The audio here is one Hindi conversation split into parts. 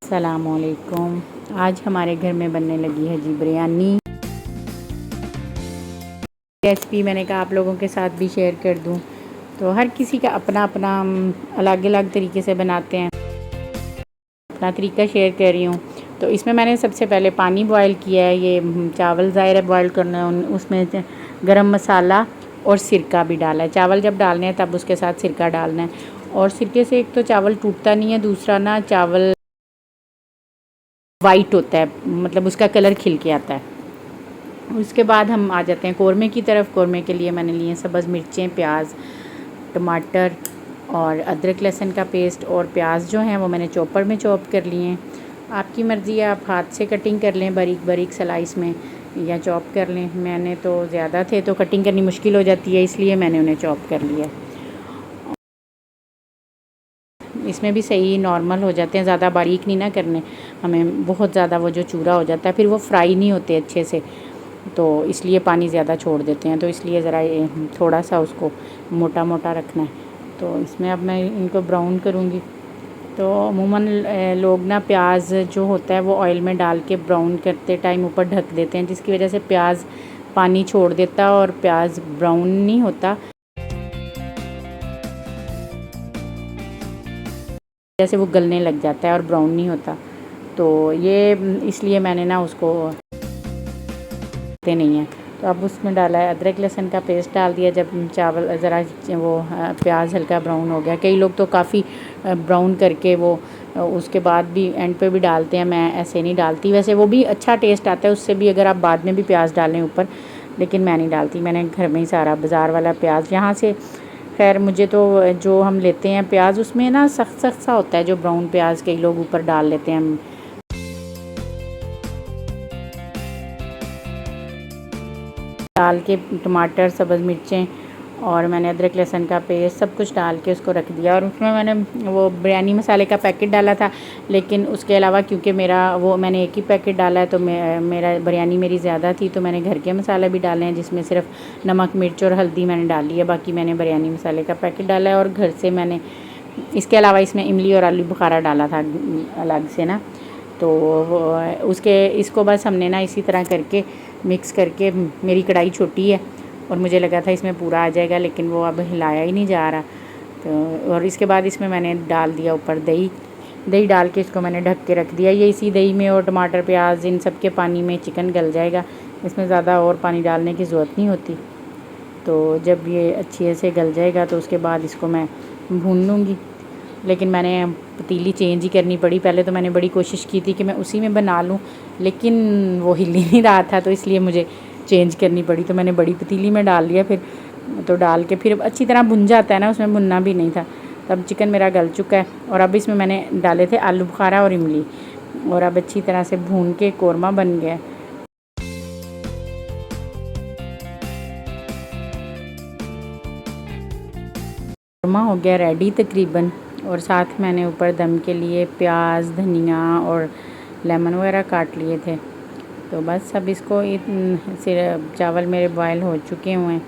अस्सलामुअलैकुम। आज हमारे घर में बनने लगी है जी बिरयानी। रेसिपी मैंने कहा आप लोगों के साथ भी शेयर कर दूं। तो हर किसी का अपना अपना अलग अलग तरीके से बनाते हैं, अपना तरीका शेयर कर रही हूँ। तो इसमें मैंने सबसे पहले पानी बॉयल किया है। ये चावल ज़ाहिर है बॉयल करना है, उसमें गरम मसाला और सिरका भी डाला है। चावल जब डालने हैं तब उसके साथ सिरका डालना है। और सिरके से एक तो चावल टूटता नहीं है, दूसरा ना चावल वाइट होता है, मतलब उसका कलर खिल के आता है। उसके बाद हम आ जाते हैं कौरमे की तरफ। कौरमे के लिए मैंने लिए सब्ज़ मिर्चें, प्याज, टमाटर और अदरक लहसुन का पेस्ट। और प्याज जो हैं वो मैंने चॉपर में चॉप कर लिए हैं। आपकी मर्ज़ी है, आप हाथ से कटिंग कर लें बारीक बारीक स्लाइस में या चॉप कर लें। मैंने तो ज़्यादा थे तो कटिंग करनी मुश्किल हो जाती है, इसलिए मैंने उन्हें चॉप कर लिया। इसमें भी सही नॉर्मल हो जाते हैं, ज़्यादा बारीक नहीं ना करने हमें, बहुत ज़्यादा वो जो चूरा हो जाता है फिर वो फ्राई नहीं होते अच्छे से, तो इसलिए पानी ज़्यादा छोड़ देते हैं। तो इसलिए ज़रा थोड़ा सा उसको मोटा मोटा रखना है। तो इसमें अब मैं इनको ब्राउन करूँगी। तो अमूमन लोग ना प्याज जो होता है वो ऑयल में डाल के ब्राउन करते टाइम ऊपर ढक देते हैं, जिसकी वजह से प्याज पानी छोड़ देता और प्याज ब्राउन नहीं होता, जैसे वो गलने लग जाता है और ब्राउन नहीं होता। तो ये इसलिए मैंने ना उसको नहीं है। तो अब उसमें डाला है अदरक लहसुन का पेस्ट डाल दिया। जब चावल ज़रा वो प्याज हल्का ब्राउन हो गया, कई लोग तो काफ़ी ब्राउन करके वो उसके बाद भी एंड पे भी डालते हैं, मैं ऐसे नहीं डालती। वैसे वो भी अच्छा टेस्ट आता है उससे भी, अगर आप बाद में भी प्याज डालें ऊपर, लेकिन मैं नहीं डालती। मैंने घर में ही सारा बाज़ार वाला प्याज यहाँ से, खैर मुझे तो जो हम लेते हैं प्याज उसमें ना सख्त सख्त सा होता है, जो ब्राउन प्याज कई लोग ऊपर डाल लेते हैं। डाल के टमाटर, सब्ज़ मिर्चें और मैंने अदरक लहसुन का पेस्ट सब कुछ डाल के उसको रख दिया। और उसमें मैंने वो बिरयानी मसाले का पैकेट डाला था, लेकिन उसके अलावा क्योंकि मैंने एक ही पैकेट डाला है तो मेरा बिरयानी मेरी ज़्यादा थी, तो मैंने घर के मसाले भी डाले हैं, जिसमें सिर्फ नमक, मिर्च और हल्दी मैंने डाली है। बाकी मैंने बिरयानी मसाले का पैकेट डाला है। और घर से मैंने इसके अलावा इसमें इमली और आलू बुखारा डाला था अलग से ना। तो इसको बस हमने ना इसी तरह करके मिक्स करके, मेरी कढ़ाई छोटी है और मुझे लगा था इसमें पूरा आ जाएगा, लेकिन वो अब हिलाया ही नहीं जा रहा। तो और इसके बाद इसमें मैंने डाल दिया ऊपर दही डाल के इसको मैंने ढक के रख दिया। ये इसी दही में और टमाटर, प्याज, इन सब के पानी में चिकन गल जाएगा। इसमें ज़्यादा और पानी डालने की ज़रूरत नहीं होती। तो जब ये अच्छे से गल जाएगा तो उसके बाद इसको मैं भून लूँगी। लेकिन मैंने पतीली चेंज ही करनी पड़ी। पहले तो मैंने बड़ी कोशिश की थी कि मैं उसी में बना लूँ, लेकिन वो हिल ही नहीं रहा था, तो इसलिए मुझे चेंज करनी पड़ी। तो मैंने बड़ी पतीली में डाल लिया फिर, तो डाल के फिर अच्छी तरह भुन जाता है ना, उसमें भुनना भी नहीं था। तब चिकन मेरा गल चुका है। और अब इसमें मैंने डाले थे आलू बुखारा और इमली, और अब अच्छी तरह से भून के कौरमा बन गया। कौरमा हो गया रेडी तकरीबन। और साथ मैंने ऊपर दम के लिए प्याज, धनिया और लेमन वगैरह काट लिए थे। तो बस अब इसको चावल मेरे बॉयल हो चुके हुए हैं,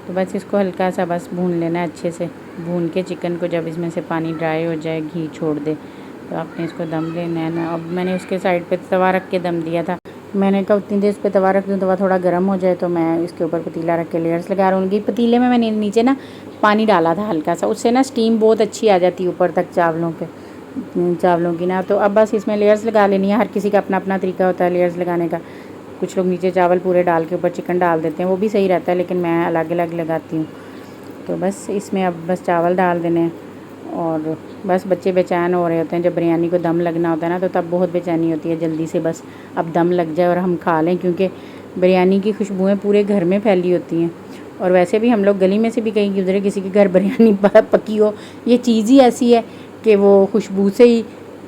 तो बस इसको हल्का सा बस भून लेना है अच्छे से। भून के चिकन को जब इसमें से पानी ड्राई हो जाए, घी छोड़ दे, तो आपने इसको दम लेना है ना। अब मैंने उसके साइड पे तवा रख के दम दिया था। मैंने कहा उतनी देर पे तवा रख दूँ, तवा थोड़ा गर्म हो जाए तो मैं इसके ऊपर पतीला रख के लेयर्स लगा लूँगी। पतीले में मैंने नीचे ना पानी डाला था हल्का सा, उससे ना स्टीम बहुत अच्छी आ जाती है ऊपर तक चावलों की ना। तो अब बस इसमें लेयर्स लगा लेनी है। हर किसी का अपना अपना तरीका होता है लेयर्स लगाने का। कुछ लोग नीचे चावल पूरे डाल के ऊपर चिकन डाल देते हैं, वो भी सही रहता है, लेकिन मैं अलग अलग लगाती हूँ। तो बस इसमें अब बस चावल डाल देने हैं। और बस बच्चे बेचैन हो रहे होते हैं, जब बिरयानी को दम लगना होता है ना, तो तब बहुत बेचैनी होती है जल्दी से बस अब दम लग जाए और हम खा लें, क्योंकि बिरयानी की खुशबुएँ पूरे घर में फैली होती हैं। और वैसे भी हम लोग गली में से भी कहीं गुजरे, किसी के घर बिरयानी पकी हो, ये चीज़ ही ऐसी है कि वो खुशबू से ही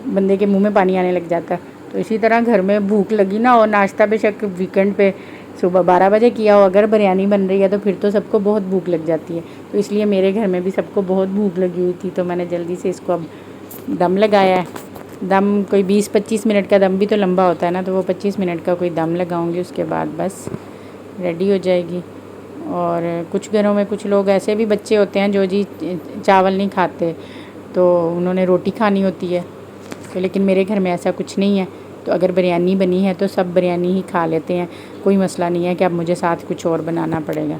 बंदे के मुंह में पानी आने लग जाता है। तो इसी तरह घर में भूख लगी ना, और नाश्ता बेशक वीकेंड पे सुबह 12 बजे किया हो, अगर बिरयानी बन रही है तो फिर तो सबको बहुत भूख लग जाती है। तो इसलिए मेरे घर में भी सबको बहुत भूख लगी हुई थी, तो मैंने जल्दी से इसको अब दम लगाया है। दम कोई 20-25 मिनट का दम भी तो लंबा होता है ना, तो वो 25 मिनट का कोई दम लगाऊंगी, उसके बाद बस रेडी हो जाएगी। और कुछ घरों में कुछ लोग ऐसे भी बच्चे होते हैं जो जी चावल नहीं खाते, तो उन्होंने रोटी खानी होती है। तो लेकिन मेरे घर में ऐसा कुछ नहीं है, तो अगर बिरयानी बनी है तो सब बिरयानी ही खा लेते हैं, कोई मसला नहीं है कि अब मुझे साथ कुछ और बनाना पड़ेगा।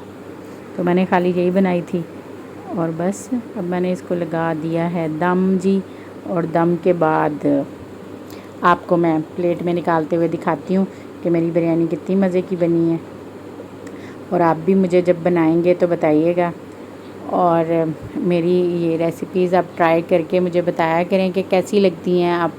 तो मैंने खाली यही बनाई थी और बस अब मैंने इसको लगा दिया है दम जी। और दम के बाद आपको मैं प्लेट में निकालते हुए दिखाती हूँ कि मेरी बिरयानी कितनी मज़े की बनी है। और आप भी मुझे जब बनाएंगे तो बताइएगा, और मेरी ये रेसिपीज़ आप ट्राई करके मुझे बताया करें कि कैसी लगती हैं आप।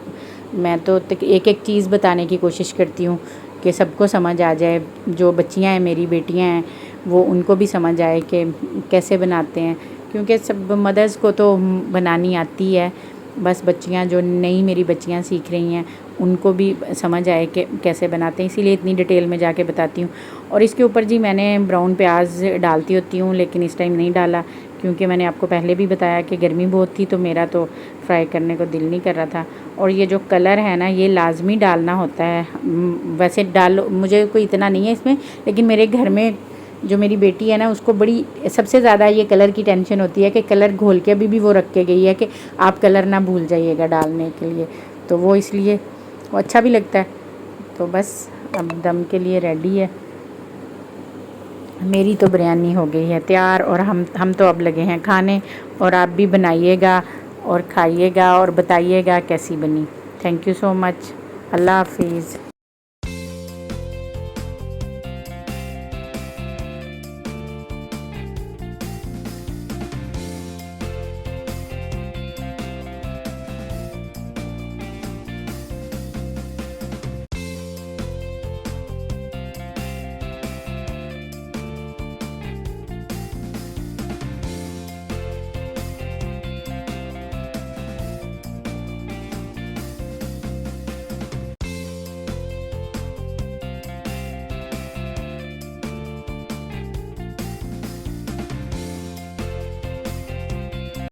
मैं तो एक एक चीज़ बताने की कोशिश करती हूँ कि सबको समझ आ जाए, जो बच्चियाँ हैं मेरी बेटियाँ हैं वो उनको भी समझ आए कि कैसे बनाते हैं, क्योंकि सब मदर्स को तो बनानी आती है, बस बच्चियाँ जो नई मेरी बच्चियाँ सीख रही हैं उनको भी समझ आए कि कैसे बनाते हैं, इसीलिए इतनी डिटेल में जाके बताती हूँ। और इसके ऊपर जी मैंने ब्राउन प्याज डालती होती हूँ, लेकिन इस टाइम नहीं डाला क्योंकि मैंने आपको पहले भी बताया कि गर्मी बहुत थी तो मेरा तो फ्राई करने को दिल नहीं कर रहा था। और ये जो कलर है ना ये लाजमी डालना होता है, वैसे डालो मुझे कोई इतना नहीं है इसमें, लेकिन मेरे घर में जो मेरी बेटी है ना उसको बड़ी सबसे ज़्यादा ये कलर की टेंशन होती है कि कलर घोल के अभी भी वो रख के गई है कि आप कलर ना भूल जाइएगा डालने के लिए, तो वो इसलिए वो अच्छा भी लगता है। तो बस अब दम के लिए रेडी है, मेरी तो बिरयानी हो गई है तैयार और हम तो अब लगे हैं खाने। और आप भी बनाइएगा और खाइएगा और बताइएगा कैसी बनी। Thank you so much. अल्लाह हाफिज़।